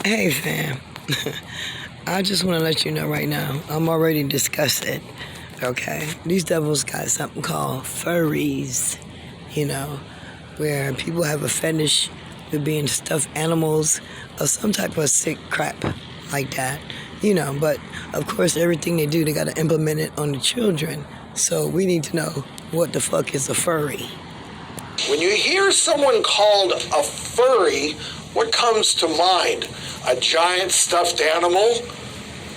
Hey fam, I just want to let you know right now, I'm already disgusted, okay? These devils got something called furries, you know, where people have a fetish with being stuffed animals or some type of sick crap like that, but of course everything they do, they got to implement it on the children. So we need to know what the fuck is a furry. When you hear someone called a furry, what comes to mind? A giant stuffed animal?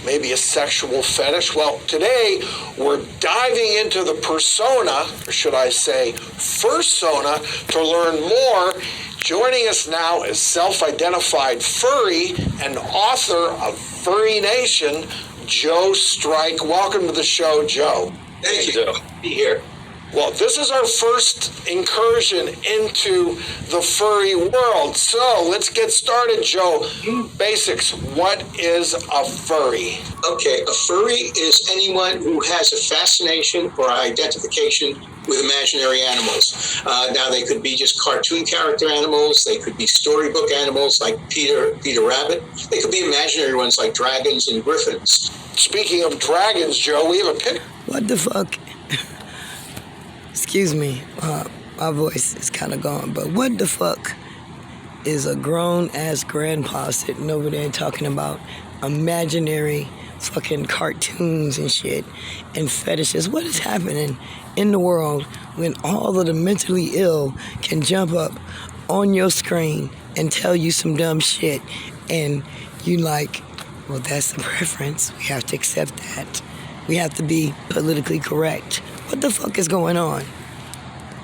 Maybe a sexual fetish? Well, today we're diving into the persona, or should I say, fursona, to learn more. Joining us now is self-identified furry and author of Furry Nation, Joe Strike. Welcome to the show, Joe. Thank you, Joe. Be here. Well, this is our first incursion into the furry world. So let's get started, Joe. Basics. What is a furry? Okay, a furry is anyone who has a fascination or identification with imaginary animals. Now, they could be just cartoon character animals. They could be storybook animals like Peter Rabbit. They could be imaginary ones like dragons and griffins. Speaking of dragons, Joe, we have a picture. What the fuck? Excuse me, my voice is kind of gone, but what the fuck is a grown-ass grandpa sitting over there talking about imaginary fucking cartoons and shit and fetishes? What is happening in the world when all of the mentally ill can jump up on your screen and tell you some dumb shit and you like, well, that's the preference. We have to accept that. We have to be politically correct. What the fuck is going on?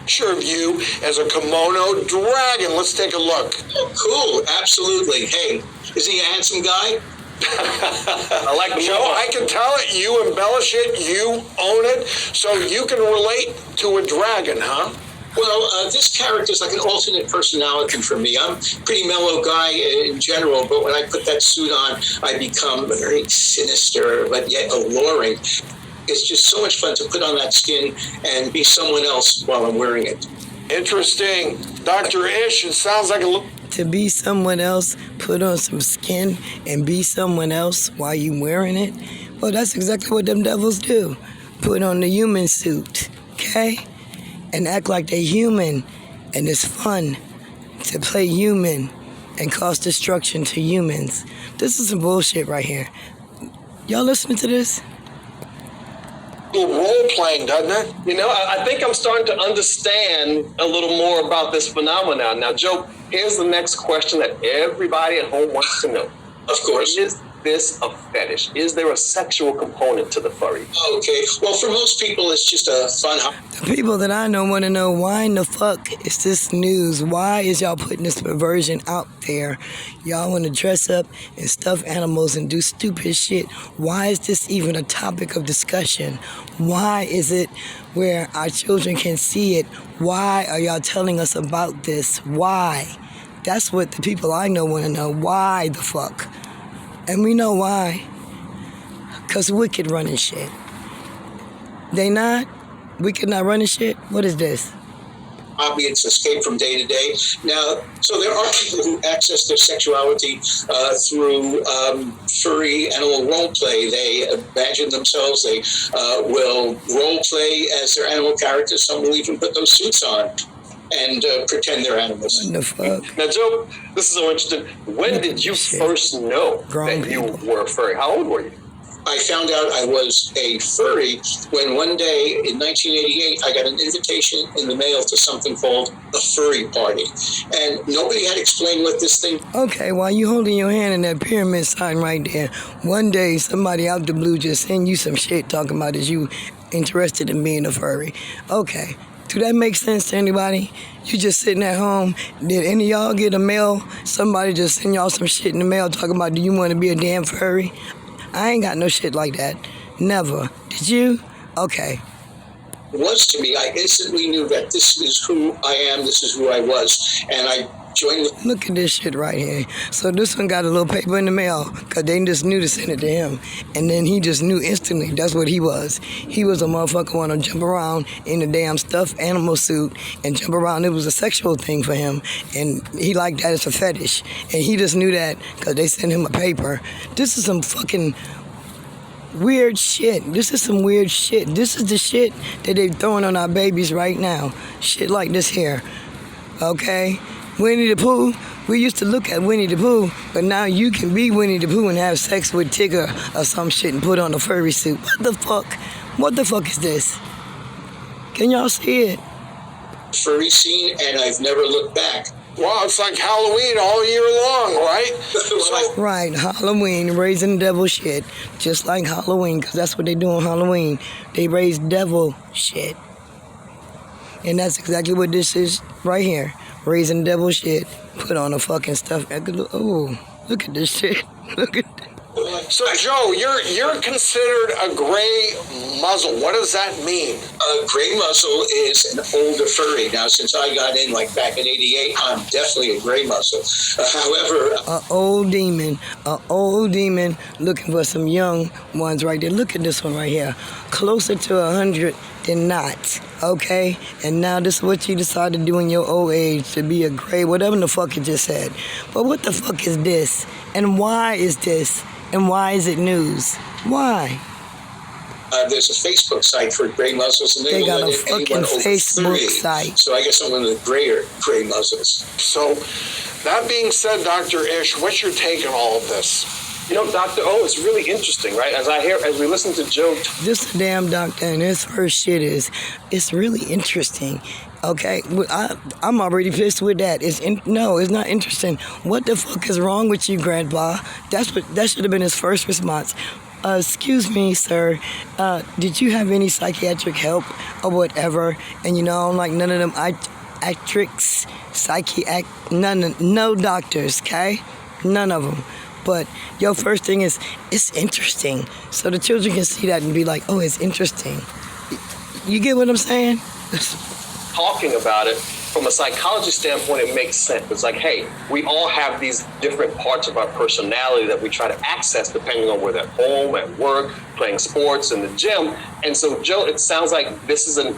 Picture of you as a kimono dragon. Let's take a look. Oh, cool. Absolutely. Hey, is he a handsome guy? I like Joe, I can tell it. You embellish it. You own it. So you can relate to a dragon, huh? Well, this character is like an alternate personality for me. I'm a pretty mellow guy in general, but when I put that suit on, I become very sinister, but yet alluring. It's just so much fun to put on that skin and be someone else while I'm wearing it. Interesting. Dr. Ish, it sounds like a... To be someone else, put on some skin and be someone else while you wearing it? Well, that's exactly what them devils do. Put on the human suit, okay? And act like they're human. And it's fun to play human and cause destruction to humans. This is some bullshit right here. Y'all listening to this? Role playing, doesn't it? You know, I think I'm starting to understand a little more about this phenomenon. Now, Joe, here's the next question that everybody at home wants to know. Of course. Is this a fetish? Is there a sexual component to the furry? Okay. Well, for most people, it's just a fun... The people that I know want to know, why in the fuck is this news? Why is y'all putting this perversion out there? Y'all want to dress up and stuff animals and do stupid shit. Why is this even a topic of discussion? Why is it where our children can see it? Why are y'all telling us about this? Why? That's what the people I know want to know. Why the fuck? And we know why. Because Wicked running shit. They not? Wicked not running shit? What is this? It's escape from day to day. Now, so there are people who access their sexuality through furry animal role play. They imagine themselves, they will role play as their animal characters. Some will even put those suits on and pretend they're animals. What the fuck? Now, Joe, this is so interesting. When did you first know that you were a furry? How old were you? I found out I was a furry when one day in 1988, I got an invitation in the mail to something called a furry party. And nobody had explained what this thing... Okay, while you holding your hand in that pyramid sign right there, one day somebody out the blue just send you some shit talking about is you interested in being a furry. Okay, do that make sense to anybody? You just sitting at home, did any of y'all get a mail? Somebody just send y'all some shit in the mail talking about, do you want to be a damn furry? I ain't got no shit like that. Never. Did you? Okay. Was to me, I instantly knew that this is who I am, this is who I was, and I join the Look at this shit right here. So this one got a little paper in the mail because they just knew to send it to him. And then he just knew instantly that's what he was. He was a motherfucker want to jump around in a damn stuffed animal suit and jump around. It was a sexual thing for him. And he liked that as a fetish. And he just knew that because they sent him a paper. This is some fucking weird shit. This is some weird shit. This is the shit that they're throwing on our babies right now. Shit like this here. Okay? Winnie the Pooh, we used to look at Winnie the Pooh, but now you can be Winnie the Pooh and have sex with Tigger or some shit and put on a furry suit. What the fuck? What the fuck is this? Can y'all see it? furry scene, and I've never looked back. Wow, it's like Halloween all year long, right? So, Right, Halloween, raising devil shit. Just like Halloween, because that's what they do on Halloween. They raise devil shit. And that's exactly what this is right here. Raising devil shit. Put on a fucking stuff. Oh, look at this shit. Look at that. so Joe, you're considered a gray muzzle. What does that mean? Gray muzzle is an older furry. Now, since I got in like back in '88, I'm definitely a gray muzzle. However, An old demon looking for some young ones right there. Look at this one right here. Closer to 100 than not, okay? And now this is what you decide to do in your old age, to be a gray, whatever the fuck you just said. But what the fuck is this? And why is this? And why is it news? Why? there's a Facebook site for gray muzzles, and They will got a let fucking anyone over Facebook 30. site. So I guess I'm one of the gray muzzles. So, that being said, Dr. Ish, what's your take on all of this? You know, Dr. O, it's really interesting, right? As we listen to Joe. This damn doctor and his first shit is, it's really interesting. Okay, I'm already pissed with that. No, it's not interesting. What the fuck is wrong with you, Grandpa? That should have been his first response. Excuse me, sir. Did you have any psychiatric help or whatever? And you know, I don't like none of them no doctors, okay? None of them. But your first thing is, it's interesting. So the children can see that and be like, oh, it's interesting. You get what I'm saying? Talking about it from a psychology standpoint, it makes sense. It's like, hey, we all have these different parts of our personality that we try to access depending on whether at home, at work, playing sports, in the gym. And so, Joe, it sounds like this is a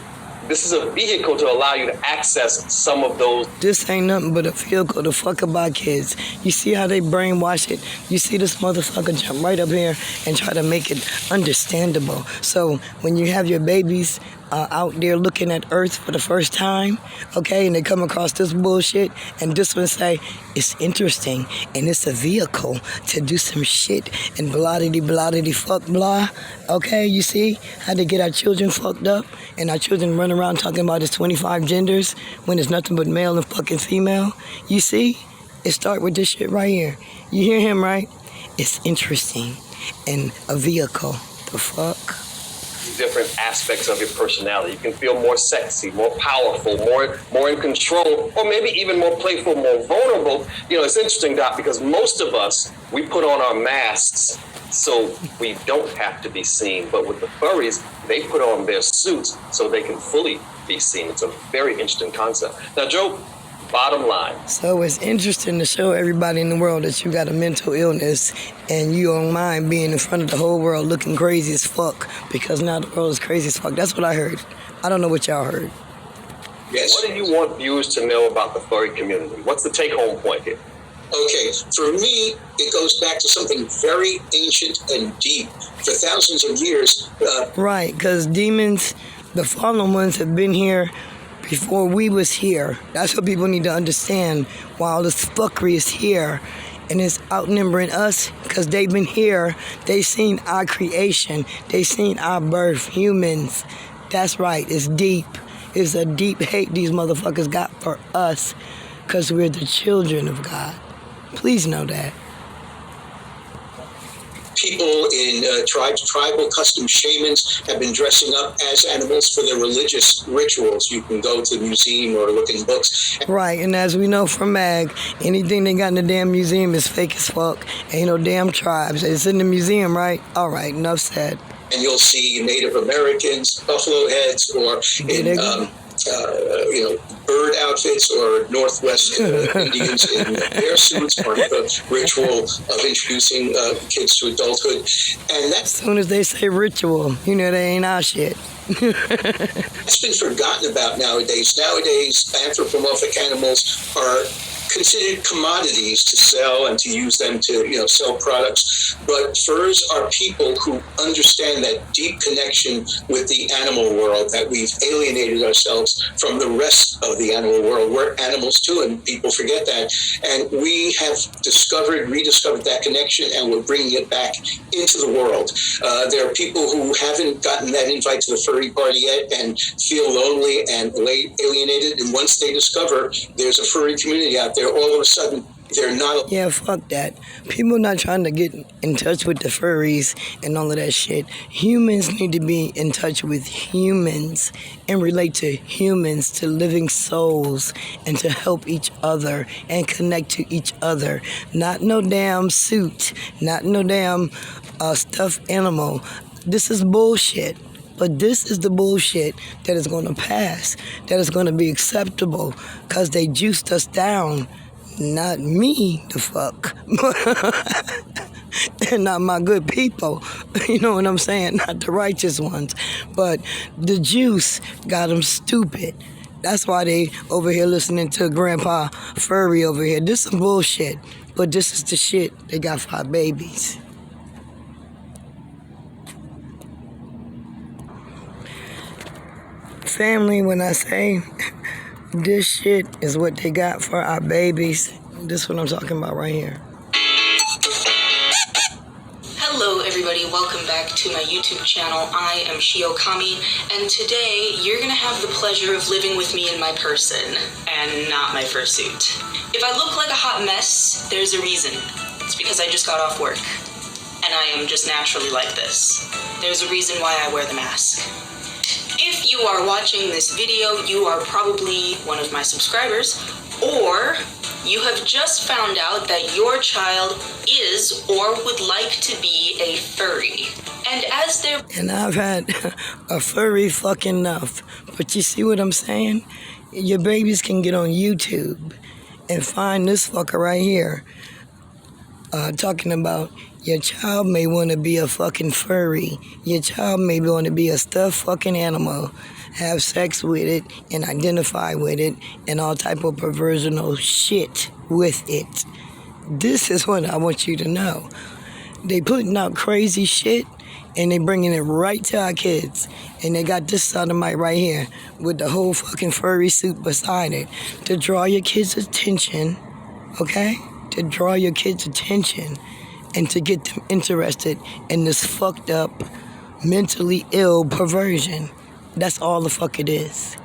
vehicle to allow you to access some of those. This ain't nothing but a vehicle to fuck about kids. You see how they brainwash it? You see this motherfucker jump right up here and try to make it understandable. So when you have your babies out there looking at Earth for the first time, okay, and they come across this bullshit, and this one say, it's interesting, and it's a vehicle to do some shit, and blah-diddy fuck blah, okay, you see how they get our children fucked up, and our children run around talking about it's 25 genders, when it's nothing but male and fucking female. You see? It start with this shit right here. You hear him, right? It's interesting, and a vehicle. The fuck? Different aspects of your personality. You can feel more sexy, more powerful, more in control, or maybe even more playful, more vulnerable. You know, it's interesting, Doc, because most of us, we put on our masks so we don't have to be seen. But with the furries, they put on their suits so they can fully be seen. It's a very interesting concept. Now, Joe, bottom line. So it's interesting to show everybody in the world that you got a mental illness and you don't mind being in front of the whole world looking crazy as fuck, because now the world is crazy as fuck. That's what I heard. I don't know what y'all heard. Yes. What do you want viewers to know about the furry community? What's the take-home point here? Okay, for me, it goes back to something very ancient and deep. For thousands of years. Right, because demons, the fallen ones, have been here before we was here. That's what people need to understand. While this fuckery is here and it's outnumbering us, because they've been here, they seen our creation, they seen our birth, humans. That's right, it's deep. It's a deep hate these motherfuckers got for us, because we're the children of God. Please know that. People in tribal custom shamans have been dressing up as animals for their religious rituals. You can go to the museum or look in books. Right, and as we know from Mag, anything they got in the damn museum is fake as fuck. Ain't no damn tribes. It's in the museum, right? All right, enough said. And you'll see Native Americans, buffalo heads, or in bird outfits or Northwest Indians in their suits, part of the ritual of introducing kids to adulthood. And As that's soon as they say ritual, you know they ain't our shit. been forgotten about nowadays. Nowadays, anthropomorphic animals are considered commodities to sell and to use them to, sell products. But furs are people who understand that deep connection with the animal world, that we've alienated ourselves from the rest of the animal world. We're animals too, and people forget that. And we have rediscovered that connection, and we're bringing it back into the world. There are people who haven't gotten that invite to the furry party yet and feel lonely and alienated. And once they discover there's a furry community out there, all of a sudden they're not. Yeah, fuck that. People not trying to get in touch with the furries and all of that shit. Humans need to be in touch with humans and relate to humans, to living souls, and to help each other and connect to each other. Not no damn suit, not no damn stuffed animal. This is bullshit. But this is the bullshit that is going to pass, that is going to be acceptable, because they juiced us down. Not me, the fuck. And not my good people. You know what I'm saying? Not the righteous ones. But the juice got them stupid. That's why they over here listening to Grandpa Furry over here. This is bullshit. But this is the shit. They got 5 babies. Family, when I say this shit is what they got for our babies, this is what I'm talking about right here. Hello everybody, welcome back to my YouTube channel. I am Shiokami, and today you're gonna have the pleasure of living with me in my person, and not my fursuit. If I look like a hot mess, there's a reason. It's because I just got off work, and I am just naturally like this. There's a reason why I wear the mask. If you are watching this video, you are probably one of my subscribers, or you have just found out that your child is or would like to be a furry. And as their... And I've had a furry fucking enough. But you see what I'm saying? Your babies can get on YouTube and find this fucker right here talking about your child may want to be a fucking furry. Your child may want to be a stuffed fucking animal, have sex with it, and identify with it, and all type of perversional shit with it. This is what I want you to know. They putting out crazy shit, and they bringing it right to our kids. And they got this sodomite right here with the whole fucking furry suit beside it to draw your kids' attention, okay? To draw your kids' attention and to get them interested in this fucked up, mentally ill perversion. That's all the fuck it is.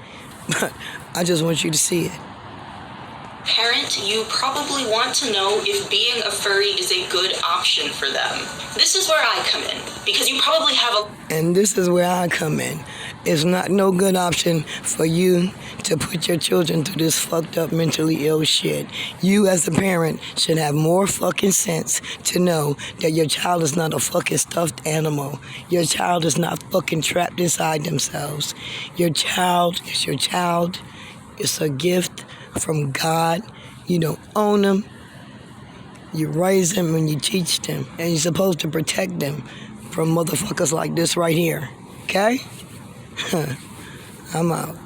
But I just want you to see it. Parent, you probably want to know if being a furry is a good option for them. This is where I come in, because you probably have a... And this is where I come in. It's not no good option for you to put your children through this fucked up mentally ill shit. You as a parent should have more fucking sense to know that your child is not a fucking stuffed animal. Your child is not fucking trapped inside themselves. Your child is your child. It's a gift from God. You don't own them. You raise them and you teach them. And you're supposed to protect them from motherfuckers like this right here. Okay? I'm out.